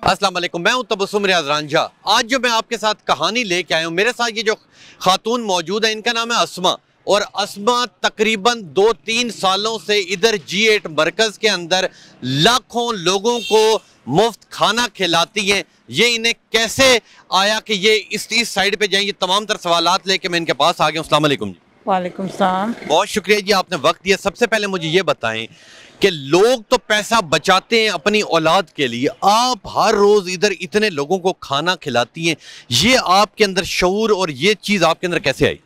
अस्सलाम वालेकुम, मैं हूं तबस्सुम रियाज रांझा। आज जो मैं आपके साथ कहानी लेके आया हूं, मेरे साथ ये जो खातून मौजूद है इनका नाम है अस्मा। और अस्मा तकरीबन 2-3 सालों से इधर G8 मरकज़ के अंदर लाखों लोगों को मुफ्त खाना खिलाती हैं। ये इन्हें कैसे आया कि ये इस साइड पे जाएं, ये तमाम तर सवालात लेके मैं इनके पास आ गया हूं। अस्सलाम वालेकुम जी। वालेकुम सलाम। बहुत शुक्रिया जी, आपने वक्त दिया। सबसे पहले मुझे ये बताएं कि लोग तो पैसा बचाते हैं अपनी औलाद के लिए, आप हर रोज इधर इतने लोगों को खाना खिलाती हैं, ये आपके अंदर शऊर और ये चीज़ आपके अंदर कैसे आई?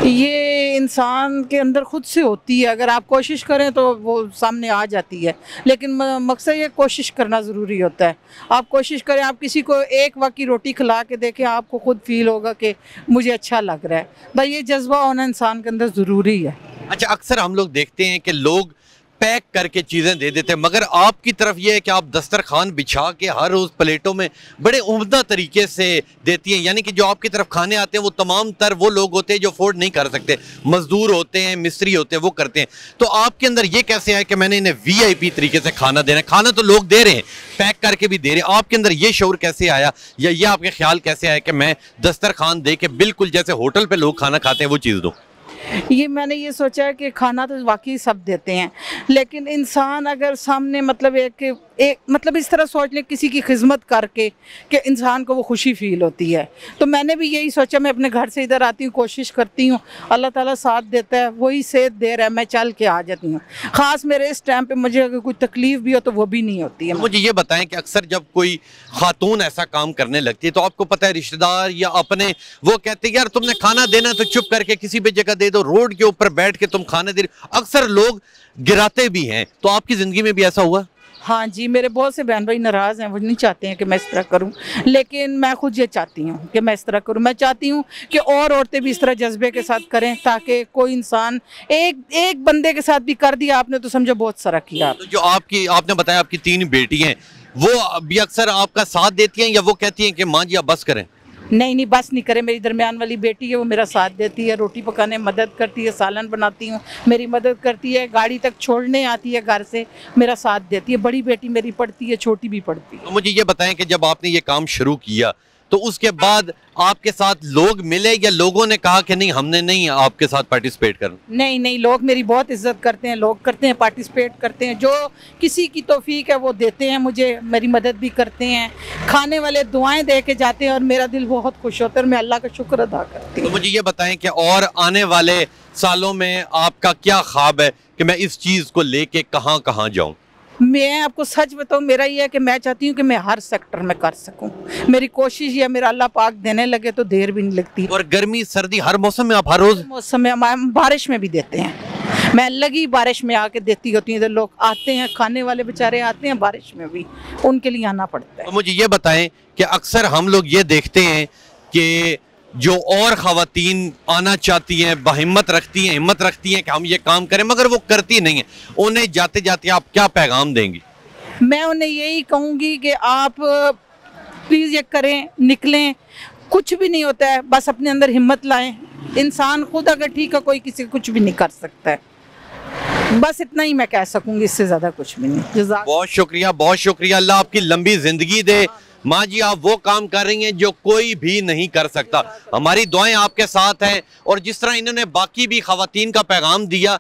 ये इंसान के अंदर खुद से होती है, अगर आप कोशिश करें तो वो सामने आ जाती है, लेकिन मकसद ये कोशिश करना ज़रूरी होता है। आप कोशिश करें, आप किसी को एक वक्त की रोटी खिला के देखें, आपको खुद फील होगा कि मुझे अच्छा लग रहा है। भाई ये जज्बा होना इंसान के अंदर ज़रूरी है। अच्छा, अक्सर हम लोग देखते हैं कि लोग पैक करके चीज़ें दे देते हैं, मगर आपकी तरफ ये है कि आप दस्तरखान बिछा के हर रोज़ प्लेटों में बड़े उम्दा तरीके से देती हैं। यानी कि जो आपकी तरफ खाने आते हैं वो तमाम तर वो लोग होते हैं जो अफोर्ड नहीं कर सकते, मजदूर होते हैं, मिस्त्री होते हैं, वो करते हैं। तो आपके अंदर ये कैसे है कि मैंने इन्हें VIP तरीके से खाना देना है? खाना तो लोग दे रहे हैं, पैक करके भी दे रहे हैं, आपके अंदर ये शऊर कैसे आया, या ये आपके ख्याल कैसे आया कि मैं दस्तरखान दे के बिल्कुल जैसे होटल पर लोग खाना खाते हैं वो चीज़ दूँ? ये मैंने ये सोचा है कि खाना तो वाकई सब देते हैं, लेकिन इंसान अगर सामने मतलब एक मतलब इस तरह सोच ले किसी की खिदमत करके कि इंसान को वो खुशी फील होती है। तो मैंने भी यही सोचा, मैं अपने घर से इधर आती हूँ, कोशिश करती हूँ, अल्लाह ताला साथ देता है, वही सेहत दे रहा है, मैं चल के आ जाती हूँ। ख़ास मेरे इस टाइम पे मुझे अगर कोई तकलीफ़ भी हो तो वो भी नहीं होती है। मुझे ये बताएं कि अक्सर जब कोई खातून ऐसा काम करने लगती है तो आपको पता है रिश्तेदार या अपने वो कहते हैं यार तुमने खाना देना तो चुप करके किसी भी जगह दे दो, रोड के ऊपर बैठ के तुम खाने दे रहे। अक्सर लोग गिराते भी हैं, तो आपकी ज़िंदगी में भी ऐसा हुआ? हाँ जी, मेरे बहुत से बहन भाई नाराज़ हैं, वो नहीं चाहते हैं कि मैं इस तरह करूं, लेकिन मैं खुद ये चाहती हूं कि मैं इस तरह करूं। मैं चाहती हूं कि और औरतें भी इस तरह जज्बे के साथ करें, ताकि कोई इंसान एक बंदे के साथ भी कर दिया आपने तो समझो बहुत सारा किया। तो जो आपने बताया आपकी 3 बेटी हैं, वो भी अक्सर आपका साथ देती हैं या वो कहती हैं कि माँ जी आप बस करें? नहीं, बस नहीं करे। मेरी दरमियान वाली बेटी है, वो मेरा साथ देती है, रोटी पकाने मदद करती है, सालन बनाती हूँ, मेरी मदद करती है, गाड़ी तक छोड़ने आती है, घर से मेरा साथ देती है। बड़ी बेटी मेरी पढ़ती है, छोटी भी पढ़ती है। तो मुझे ये बताएं कि जब आपने ये काम शुरू किया तो उसके बाद आपके साथ लोग मिले या लोगों ने कहा कि नहीं हमने नहीं आपके साथ पार्टिसिपेट करना? नहीं, लोग मेरी बहुत इज्जत करते हैं, लोग करते हैं, पार्टिसिपेट करते हैं, जो किसी की तौफीक है वो देते हैं मुझे, मेरी मदद भी करते हैं, खाने वाले दुआएं दे के जाते हैं और मेरा दिल बहुत खुश होता है और मैं अल्लाह का शुक्र अदा करती हूँ। तो मुझे ये बताएं कि और आने वाले सालों में आपका क्या ख्वाब है कि मैं इस चीज़ को लेके कहाँ कहाँ जाऊँ? मैं आपको सच बताऊं, मेरा ये है कि मैं चाहती हूँ कि मैं हर सेक्टर में कर सकूं। मेरी कोशिश ये, मेरा अल्लाह पाक देने लगे तो देर भी नहीं लगती। और गर्मी सर्दी हर मौसम में आप हर रोज? मौसम में हम बारिश में भी देते हैं, मैं लगी बारिश में आके देती होती हूँ। इधर लोग आते हैं, खाने वाले बेचारे आते हैं, बारिश में भी उनके लिए आना पड़ता है। तो मुझे ये बताएं कि अक्सर हम लोग ये देखते हैं कि जो और ख़वातीन आना चाहती हैं, हिम्मत रखती हैं कि हम ये काम करें, मगर वो करती नहीं हैं, उन्हें जाते जाते आप क्या पैगाम देंगी? मैं उन्हें यही कहूँगी कि आप प्लीज़ ये करें, निकलें, कुछ भी नहीं होता है, बस अपने अंदर हिम्मत लाएं। इंसान खुद अगर ठीक है, कोई किसी कुछ भी नहीं कर सकता है। बस इतना ही मैं कह सकूँगी, इससे ज़्यादा कुछ भी नहीं। बहुत शुक्रिया, अल्लाह आपकी लंबी ज़िंदगी दे। माँ जी आप वो काम कर रही हैं जो कोई भी नहीं कर सकता, हमारी दुआएं आपके साथ हैं। और जिस तरह इन्होंने बाकी भी ख़वातीन का पैगाम दिया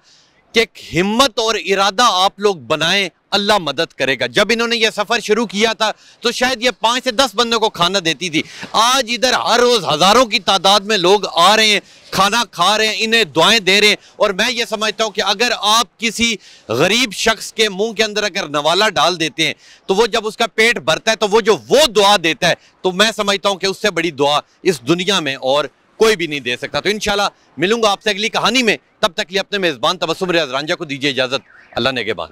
कि हिम्मत और इरादा आप लोग बनाएं, अल्लाह मदद करेगा। जब इन्होंने ये सफ़र शुरू किया था तो शायद ये 5 से 10 बंदों को खाना देती थी, आज इधर हर रोज़ हज़ारों की तादाद में लोग आ रहे हैं, खाना खा रहे हैं, इन्हें दुआएं दे रहे हैं। और मैं ये समझता हूँ कि अगर आप किसी गरीब शख्स के मुंह के अंदर अगर नवाला डाल देते हैं तो वो जब उसका पेट भरता है तो वो दुआ देता है, तो मैं समझता हूँ कि उससे बड़ी दुआ इस दुनिया में और कोई भी नहीं दे सकता। तो इंशाल्लाह मिलूंगा आपसे अगली कहानी में, तब तक लिए अपने मेज़बान तबस्सुम रियाज रांझा को दीजिए इजाज़त। अल्लाह नेगहबान।